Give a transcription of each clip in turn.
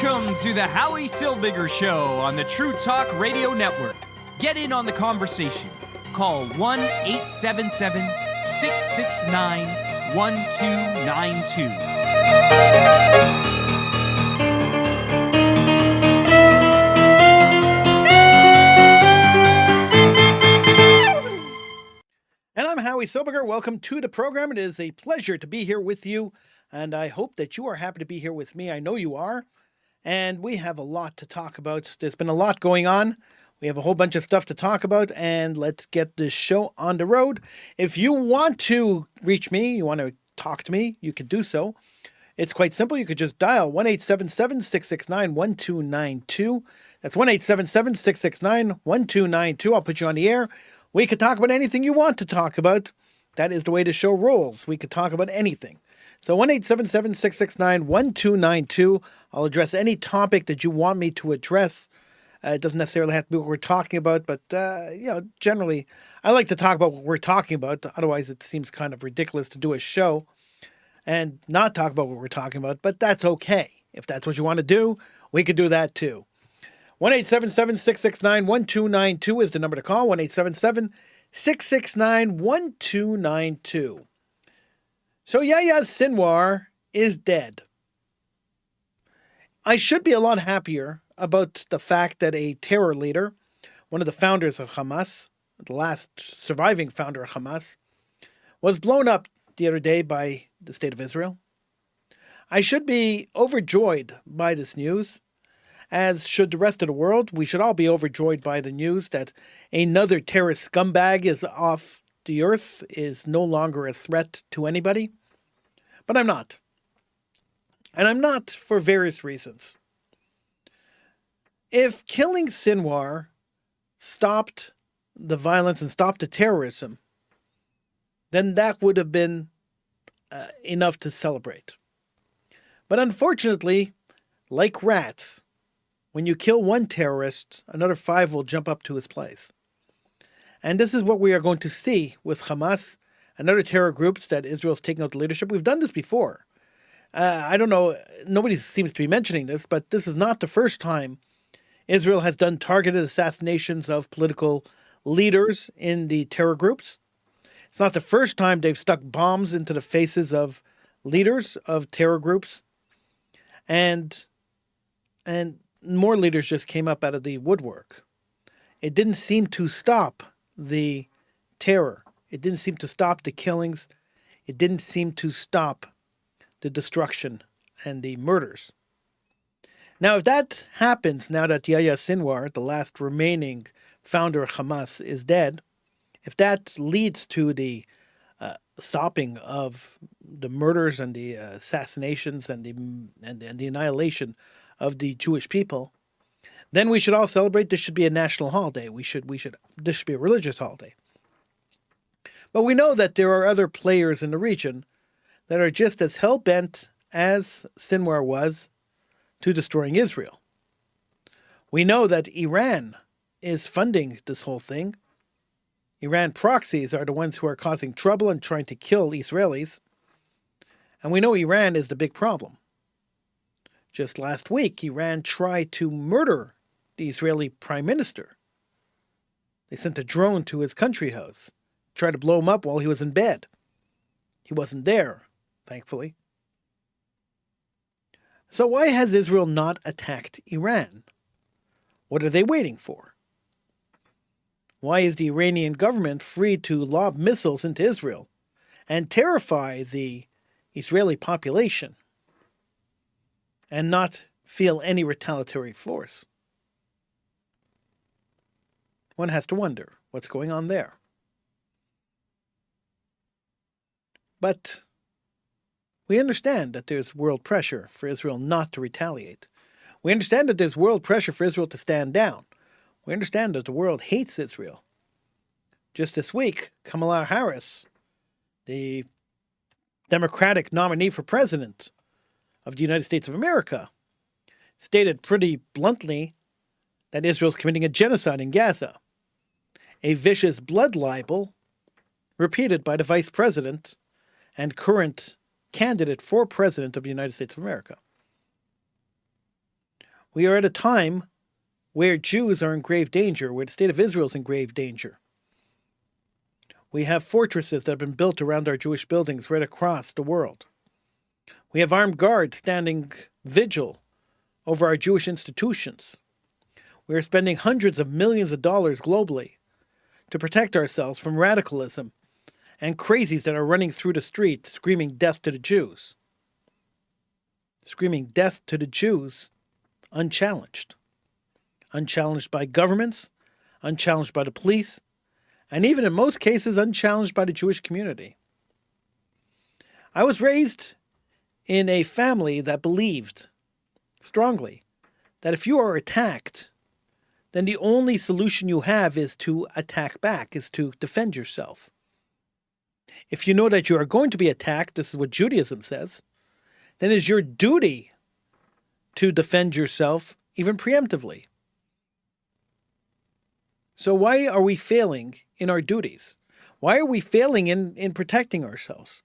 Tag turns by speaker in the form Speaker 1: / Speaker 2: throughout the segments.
Speaker 1: Welcome to the Howie Silbiger Show on the True Talk Radio Network. Get in on the conversation. Call 1-877-669-1292.
Speaker 2: And I'm Howie Silbiger. Welcome to the program. It is a pleasure to be here with you, and I hope that you are happy to be here with me. I know you are, and we have a lot to talk about. There's been a lot going on. We have a whole bunch of stuff to talk about, and let's get this show on the road. If you want to reach me, you want to talk to me, you can do so. It's quite simple. You could just dial 1-877-669-1292. That's 1-877-669-1292. I'll put you on the air. We could talk about anything you want to talk about. That is the way the show rolls. We could talk about anything. So 1-877-669-1292. I'll address any topic that you want me to address. It doesn't necessarily have to be what we're talking about, but generally, I like to talk about what we're talking about. Otherwise, it seems kind of ridiculous to do a show and not talk about what we're talking about, but that's okay. If that's what you want to do, we could do that too. 1-877-669-1292 is the number to call. 1-877-669-1292. So Yahya Sinwar is dead. I should be a lot happier about the fact that a terror leader, one of the founders of Hamas, the last surviving founder of Hamas, was blown up the other day by the state of Israel. I should be overjoyed by this news, as should the rest of the world. We should all be overjoyed by the news that another terrorist scumbag is off the earth, is no longer a threat to anybody. But I'm not. And I'm not for various reasons. If killing Sinwar stopped the violence and stopped the terrorism, then that would have been enough to celebrate. But unfortunately, like rats, when you kill one terrorist, another 5 will jump up to his place. And this is what we are going to see with Hamas and other terror groups that Israel's taking out the leadership. We've done this before. I don't know, nobody seems to be mentioning this, but this is not the first time Israel has done targeted assassinations of political leaders in the terror groups. It's not the first time they've stuck bombs into the faces of leaders of terror groups. And more leaders just came up out of the woodwork. It didn't seem to stop the terror. It didn't seem to stop the killings. It didn't seem to stop the destruction and the murders. Now, if that happens, now that Yahya Sinwar, the last remaining founder of Hamas, is dead, if that leads to the stopping of the murders and the assassinations and the annihilation of the Jewish people, then we should all celebrate. This should be a national holiday. This should be a religious holiday. But we know that there are other players in the region that are just as hell-bent as Sinwar was to destroying Israel. We know that Iran is funding this whole thing. Iran proxies are the ones who are causing trouble and trying to kill Israelis. And we know Iran is the big problem. Just last week, Iran tried to murder the Israeli prime minister. They sent a drone to his country house, tried to blow him up while he was in bed. He wasn't there, thankfully. So why has Israel not attacked Iran? What are they waiting for? Why is the Iranian government free to lob missiles into Israel and terrify the Israeli population and not feel any retaliatory force? One has to wonder what's going on there. But we understand that there's world pressure for Israel not to retaliate. We understand that there's world pressure for Israel to stand down. We understand that the world hates Israel. Just this week, Kamala Harris, the Democratic nominee for president of the United States of America, stated pretty bluntly that Israel is committing a genocide in Gaza, a vicious blood libel repeated by the vice president and current candidate for president of the United States of America. We are at a time where Jews are in grave danger, where the state of Israel is in grave danger. We have fortresses that have been built around our Jewish buildings right across the world. We have armed guards standing vigil over our Jewish institutions. We are spending hundreds of millions of dollars globally to protect ourselves from radicalism and crazies that are running through the streets screaming death to the Jews. Screaming death to the Jews unchallenged. Unchallenged by governments, unchallenged by the police, and even in most cases unchallenged by the Jewish community. I was raised in a family that believed strongly that if you are attacked, then the only solution you have is to attack back, is to defend yourself. If you know that you are going to be attacked, this is what Judaism says, then it is your duty to defend yourself, even preemptively. So why are we failing in our duties? Why are we failing in protecting ourselves?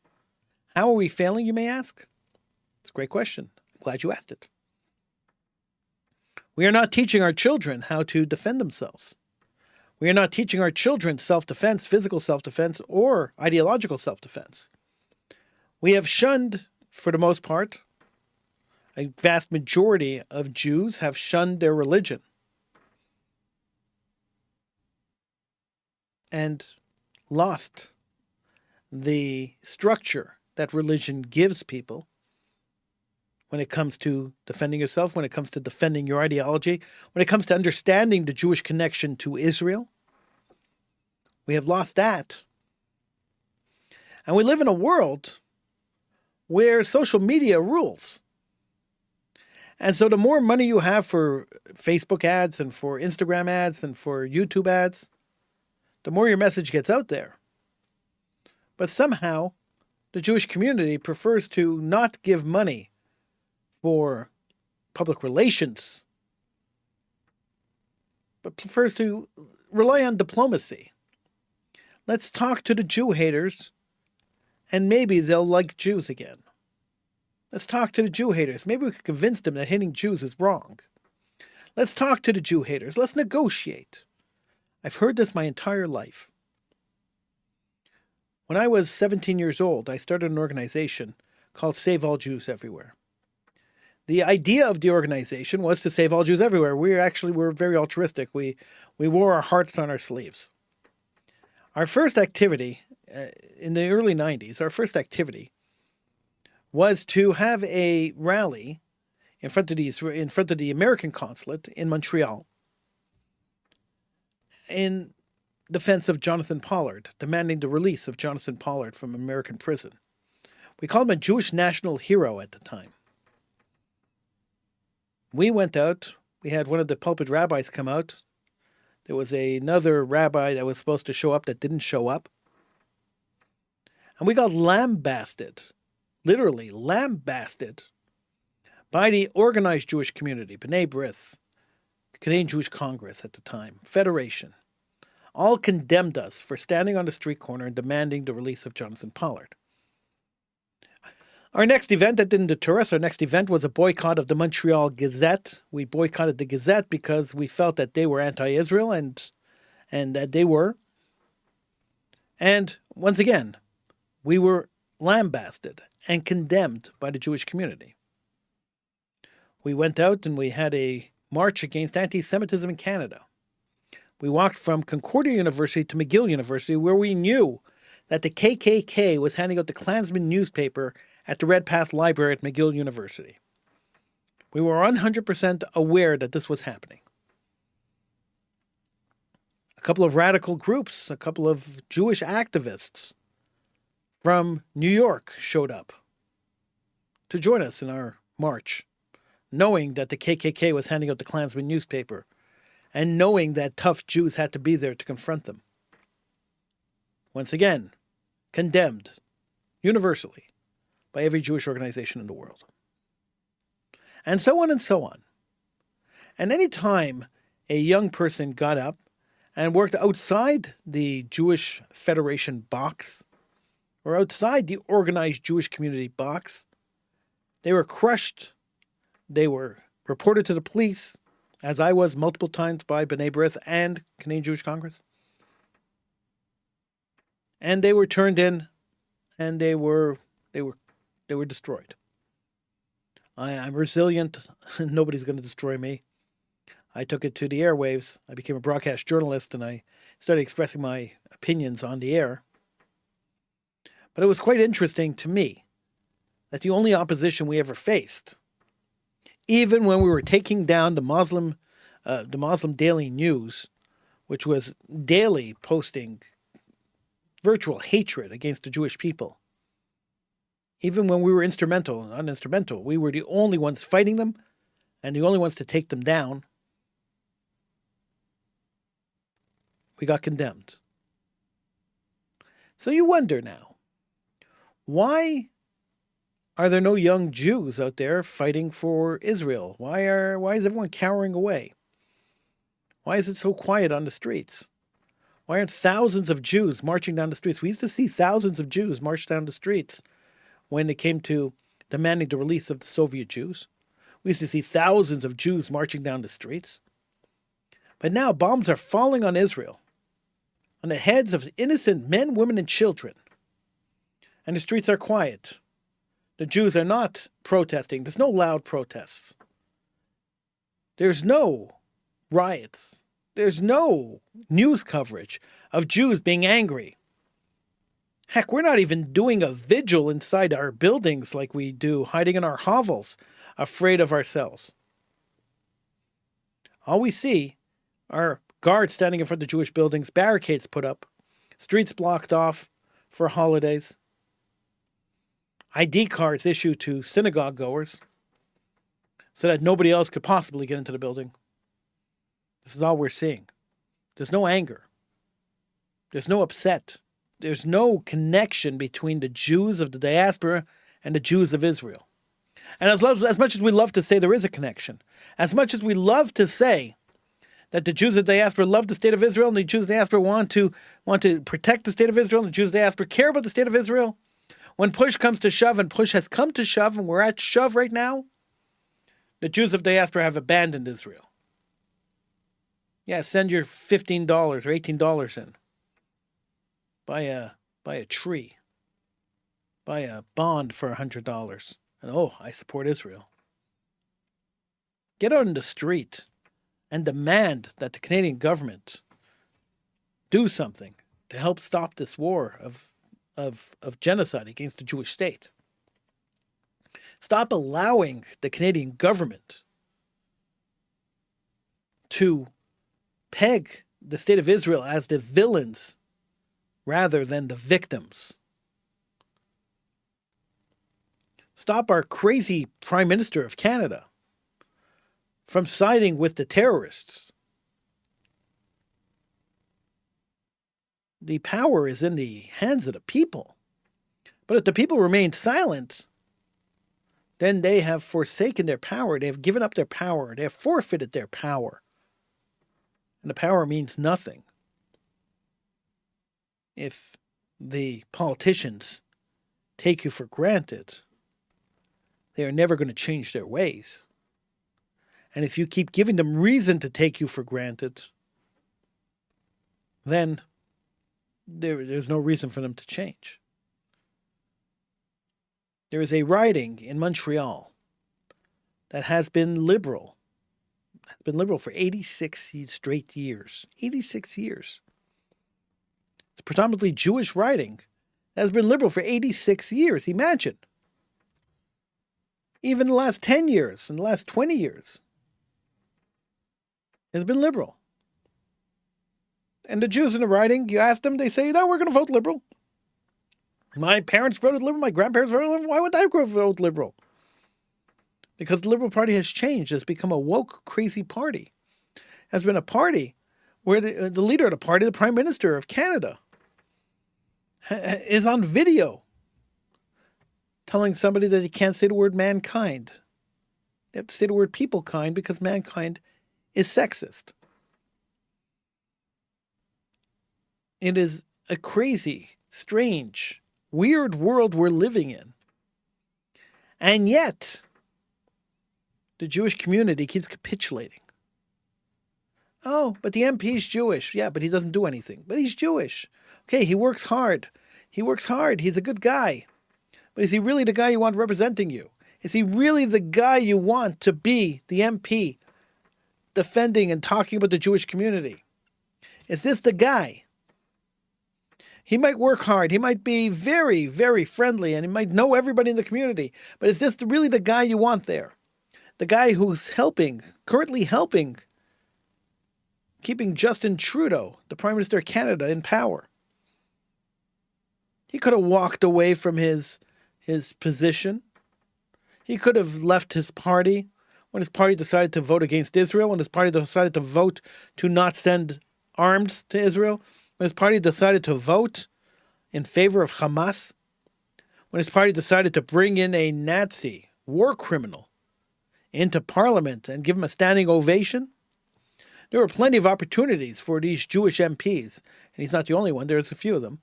Speaker 2: How are we failing, you may ask? It's a great question. I'm glad you asked it. We are not teaching our children how to defend themselves. We are not teaching our children self-defense, physical self-defense, or ideological self-defense. We have shunned, for the most part, a vast majority of Jews have shunned their religion and lost the structure that religion gives people when it comes to defending yourself, when it comes to defending your ideology, when it comes to understanding the Jewish connection to Israel. We have lost that. And we live in a world where social media rules. And so the more money you have for Facebook ads and for Instagram ads and for YouTube ads, the more your message gets out there. But somehow the Jewish community prefers to not give money for public relations, but prefers to rely on diplomacy. Let's talk to the Jew haters, and maybe they'll like Jews again. Let's talk to the Jew haters. Maybe we can convince them that hating Jews is wrong. Let's talk to the Jew haters. Let's negotiate. I've heard this my entire life. When I was 17 years old, I started an organization called Save All Jews Everywhere. The idea of the organization was to save all Jews everywhere. We're very altruistic. We wore our hearts on our sleeves. Our first activity in the early 90s, our first activity was to have a rally in front of the American consulate in Montreal in defense of Jonathan Pollard, demanding the release of Jonathan Pollard from American prison. We called him a Jewish national hero at the time. We went out. We had one of the pulpit rabbis come out. There was another rabbi that was supposed to show up that didn't show up. And we got lambasted, literally lambasted, by the organized Jewish community, B'nai B'rith, Canadian Jewish Congress at the time, Federation, all condemned us for standing on the street corner and demanding the release of Jonathan Pollard. Our next event, that didn't deter us. Our next event was a boycott of the Montreal Gazette. We boycotted the Gazette because we felt that they were anti-Israel, and that they were. And once again, we were lambasted and condemned by the Jewish community. We went out and we had a march against anti-Semitism in Canada. We walked from Concordia University to McGill University, where we knew that the KKK was handing out the Klansman newspaper at the Red Path Library at McGill University. We were 100% aware that this was happening. A couple of radical groups, a couple of Jewish activists from New York showed up to join us in our march, knowing that the KKK was handing out the Klansman newspaper and knowing that tough Jews had to be there to confront them. Once again, condemned universally by every Jewish organization in the world. And so on and so on. And any time a young person got up and worked outside the Jewish Federation box or outside the organized Jewish community box, they were crushed, they were reported to the police, as I was multiple times by B'nai B'rith and Canadian Jewish Congress. And they were turned in, and they were destroyed. I'm resilient. Nobody's going to destroy me. I took it to the airwaves. I became a broadcast journalist, and I started expressing my opinions on the air. But it was quite interesting to me that the only opposition we ever faced, even when we were taking down the Muslim Daily News, which was daily posting virtual hatred against the Jewish people, even when we were instrumental and uninstrumental, we were the only ones fighting them and the only ones to take them down. We got condemned. So you wonder now, why are there no young Jews out there fighting for Israel? Why is everyone cowering away? Why is it so quiet on the streets? Why aren't thousands of Jews marching down the streets? We used to see thousands of Jews march down the streets when it came to demanding the release of the Soviet Jews. We used to see thousands of Jews marching down the streets. But now bombs are falling on Israel, on the heads of innocent men, women, and children. And the streets are quiet. The Jews are not protesting. There's no loud protests. There's no riots. There's no news coverage of Jews being angry. Heck, we're not even doing a vigil inside our buildings like we do, hiding in our hovels, afraid of ourselves. All we see are guards standing in front of the Jewish buildings, barricades put up, streets blocked off for holidays, ID cards issued to synagogue goers so that nobody else could possibly get into the building. This is all we're seeing. There's no anger. There's no upset. There's no connection between the Jews of the diaspora and the Jews of Israel. And as much as we love to say there is a connection, as much as we love to say that the Jews of the diaspora love the state of Israel and the Jews of the diaspora want to protect the state of Israel and the Jews of the diaspora care about the state of Israel, when push comes to shove, and push has come to shove, and we're at shove right now, the Jews of the diaspora have abandoned Israel. Yeah, send your $15 or $18 in. Buy a tree. Buy a bond for $100. And I support Israel. Get out in the street and demand that the Canadian government do something to help stop this war of genocide against the Jewish state. Stop allowing the Canadian government to peg the state of Israel as the villains rather than the victims. Stop our crazy Prime Minister of Canada from siding with the terrorists. The power is in the hands of the people. But if the people remain silent, then they have forsaken their power. They have given up their power. They have forfeited their power. And the power means nothing if the politicians take you for granted. They are never going to change their ways. And if you keep giving them reason to take you for granted, then there's no reason for them to change. There is a riding in Montreal that has been liberal. It's been liberal for 86 straight years. 86 years. It's predominantly Jewish riding that has been liberal for 86 years. Imagine. Even in the last 10 years, in the last 20 years, it's been liberal. And the Jews in the riding, you ask them, they say, no, we're going to vote liberal. My parents voted liberal, my grandparents voted liberal. Why would I vote liberal? Because the Liberal Party has changed. It's become a woke, crazy party. It has been a party where the leader of the party, the Prime Minister of Canada, is on video telling somebody that he can't say the word mankind. They have to say the word peoplekind because mankind is sexist. It is a crazy, strange, weird world we're living in. And yet, the Jewish community keeps capitulating. Oh, but the MP's Jewish. Yeah, but he doesn't do anything. But he's Jewish. Okay, he works hard. He works hard. He's a good guy. But is he really the guy you want representing you? Is he really the guy you want to be the MP defending and talking about the Jewish community? Is this the guy? He might work hard. He might be very, very friendly, and he might know everybody in the community. But is this really the guy you want there? The guy who's currently helping, keeping Justin Trudeau, the Prime Minister of Canada, in power. He could have walked away from his position. He could have left his party when his party decided to vote against Israel, when his party decided to vote to not send arms to Israel, when his party decided to vote in favor of Hamas, when his party decided to bring in a Nazi war criminal into parliament and give him a standing ovation. There were plenty of opportunities for these Jewish MPs, and he's not the only one, there's a few of them,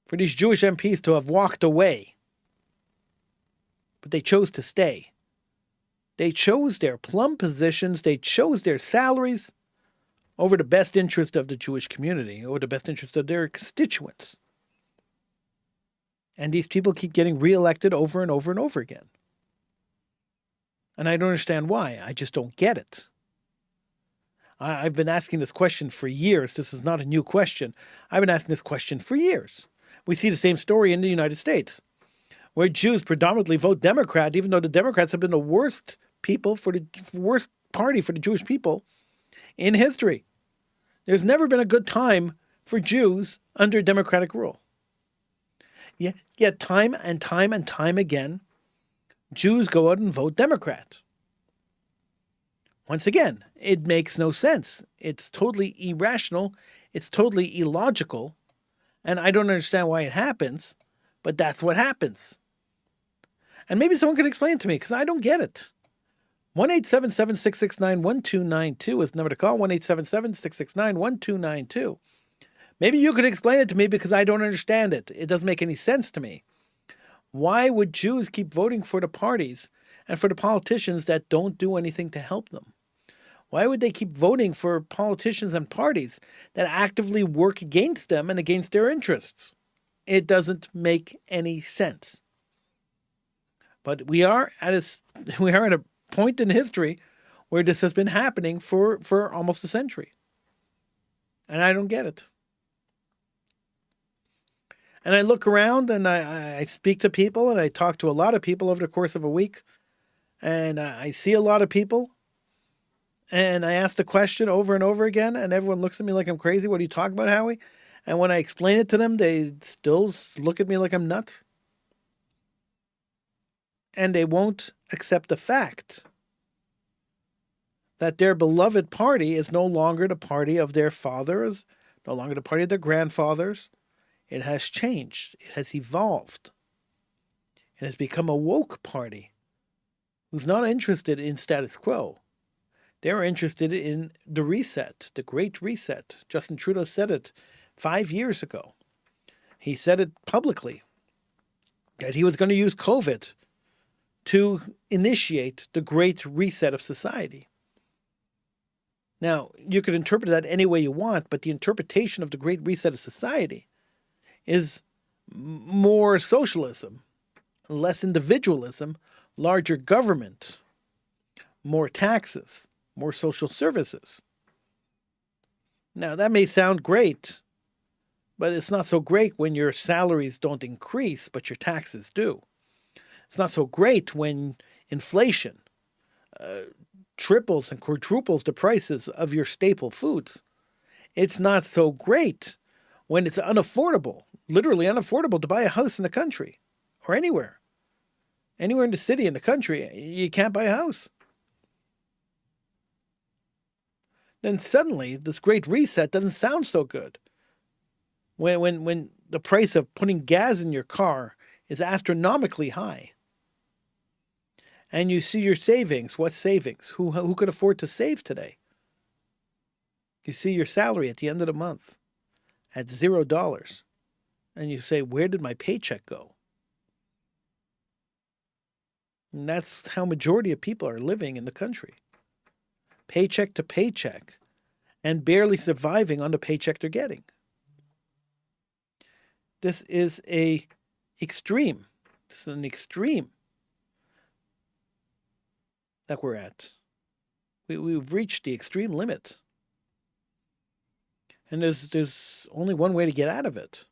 Speaker 2: for these Jewish MPs to have walked away. But they chose to stay. They chose their plum positions, they chose their salaries over the best interest of the Jewish community, over the best interest of their constituents. And these people keep getting reelected over and over and over again. And I don't understand why. I just don't get it. I've been asking this question for years. This is not a new question. I've been asking this question for years. We see the same story in the United States, where Jews predominantly vote Democrat, even though the Democrats have been the worst worst party for the Jewish people in history. There's never been a good time for Jews under Democratic rule. Yet time and time and time again, Jews go out and vote Democrat. Once again, it makes no sense. It's totally irrational. It's totally illogical. And I don't understand why it happens, but that's what happens. And maybe someone could explain it to me, because I don't get it. 1-877-669-1292 is the number to call, 1-877-669-1292. Maybe you could explain it to me, because I don't understand it. It doesn't make any sense to me. Why would Jews keep voting for the parties and for the politicians that don't do anything to help them? Why would they keep voting for politicians and parties that actively work against them and against their interests? It doesn't make any sense. But we are at a point in history where this has been happening for almost a century. And I don't get it. And I look around and I speak to people, and I talk to a lot of people over the course of a week. And I see a lot of people. And I ask the question over and over again, and everyone looks at me like I'm crazy. What are you talking about, Howie? And when I explain it to them, they still look at me like I'm nuts. And they won't accept the fact that their beloved party is no longer the party of their fathers, no longer the party of their grandfathers. It has changed. It has evolved. It has become a woke party who's not interested in status quo. They're interested in the reset, the great reset. Justin Trudeau said it 5 years ago. He said it publicly, that he was going to use COVID to initiate the great reset of society. Now, you could interpret that any way you want, but the interpretation of the great reset of society is more socialism, less individualism, larger government, more taxes, more social services. Now, that may sound great, but it's not so great when your salaries don't increase, but your taxes do. It's not so great when inflation triples and quadruples the prices of your staple foods. It's not so great when it's unaffordable, literally unaffordable to buy a house in the country or anywhere. Anywhere in the city, in the country, you can't buy a house. Then suddenly this great reset doesn't sound so good. When the price of putting gas in your car is astronomically high. And you see your savings. What savings? Who could afford to save today? You see your salary at the end of the month at $0. And you say, where did my paycheck go? And that's how majority of people are living in the country. Paycheck to paycheck, and barely surviving on the paycheck they're getting. This is a extreme. This is an extreme that we're at. We've reached the extreme limit. And there's only one way to get out of it.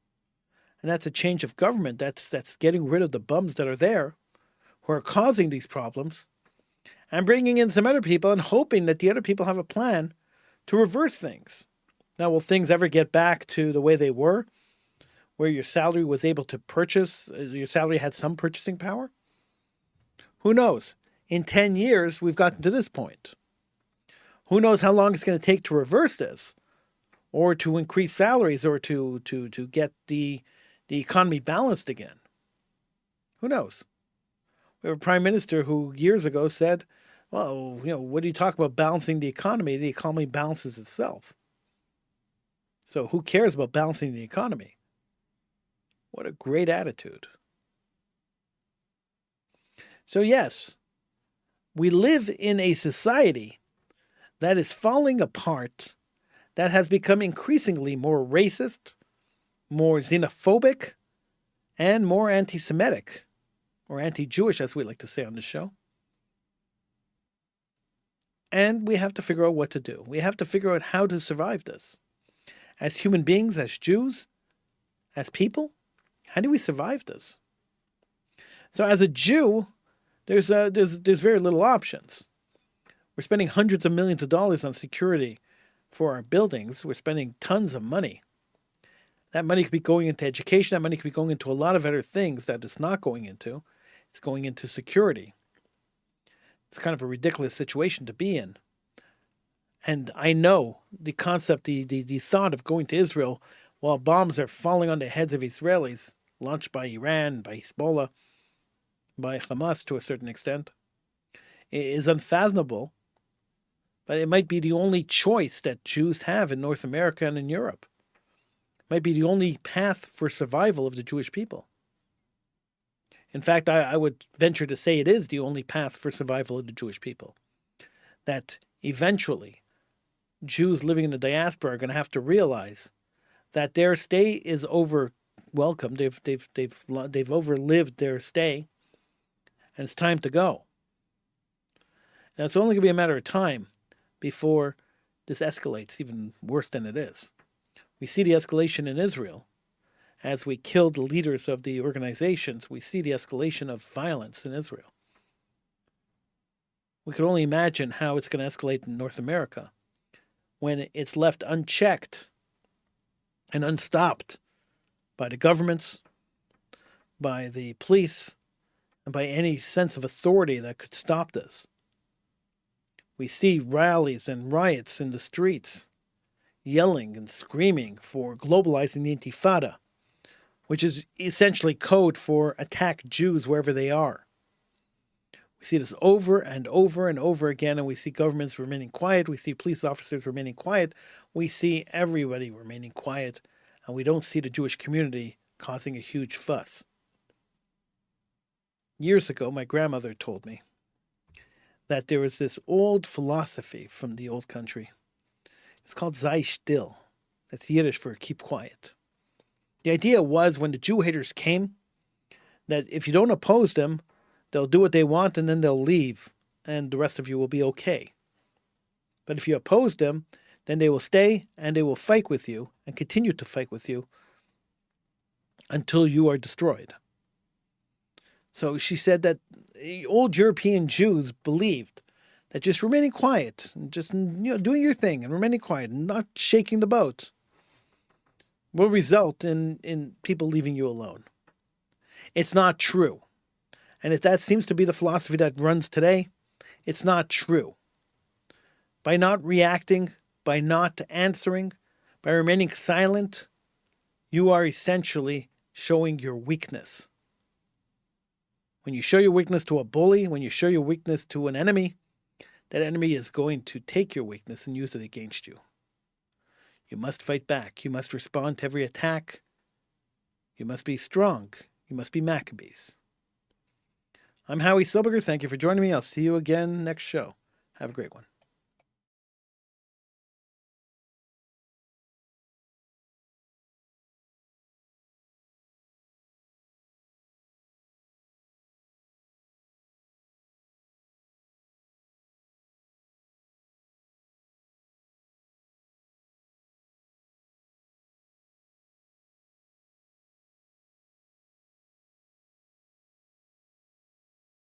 Speaker 2: And that's a change of government. That's getting rid of the bums that are there who are causing these problems and bringing in some other people and hoping that the other people have a plan to reverse things. Now, will things ever get back to the way they were, where your salary was able to purchase, your salary had some purchasing power? Who knows? In 10 years, we've gotten to this point. Who knows how long it's going to take to reverse this, or to increase salaries, or to get the economy balanced again? Who knows? We have a prime minister who years ago said, well, what do you talk about balancing the economy? The economy balances itself. So who cares about balancing the economy? What a great attitude. So yes, we live in a society that is falling apart, that has become increasingly more racist, more xenophobic, and more anti-Semitic, or anti-Jewish, as we like to say on the show. And we have to figure out what to do. We have to figure out how to survive this. As human beings, as Jews, as people, how do we survive this? So as a Jew, there's very little options. We're spending hundreds of millions of dollars on security for our buildings. We're spending tons of money. That money could be going into education. That money could be going into a lot of other things that it's not going into. It's going into security. It's kind of a ridiculous situation to be in. And I know the concept, the thought of going to Israel while bombs are falling on the heads of Israelis, launched by Iran, by Hezbollah, by Hamas to a certain extent, is unfathomable. But it might be the only choice that Jews have in North America and in Europe. It might be the only path for survival of the Jewish people. In fact, I would venture to say it is the only path for survival of the Jewish people. That eventually, Jews living in the diaspora are going to have to realize that their stay is over welcome. They've overlived their stay, and it's time to go. Now, it's only going to be a matter of time before this escalates even worse than it is. We see the escalation in Israel. As we kill the leaders of the organizations, we see the escalation of violence in Israel. We can only imagine how it's going to escalate in North America when it's left unchecked and unstopped by the governments, by the police, and by any sense of authority that could stop this. We see rallies and riots in the streets, yelling and screaming for globalizing the Intifada, which is essentially code for attack Jews wherever they are. We see this over and over and over again, and we see governments remaining quiet. We see police officers remaining quiet. We see everybody remaining quiet, and we don't see the Jewish community causing a huge fuss. Years ago, my grandmother told me that there was this old philosophy from the old country. It's called Sei still. That's Yiddish for keep quiet. The idea was when the Jew haters came, that if you don't oppose them, they'll do what they want and then they'll leave, and the rest of you will be okay. But if you oppose them, then they will stay and they will fight with you and continue to fight with you until you are destroyed. So she said that old European Jews believed that just remaining quiet, and just doing your thing and remaining quiet and not shaking the boat will result in people leaving you alone. It's not true. And if that seems to be the philosophy that runs today, it's not true. By not reacting, by not answering, by remaining silent, you are essentially showing your weakness. When you show your weakness to a bully, when you show your weakness to an enemy, that enemy is going to take your weakness and use it against you. You must fight back. You must respond to every attack. You must be strong. You must be Maccabees. I'm Howie Silbiger. Thank you for joining me. I'll see you again next show. Have a great one.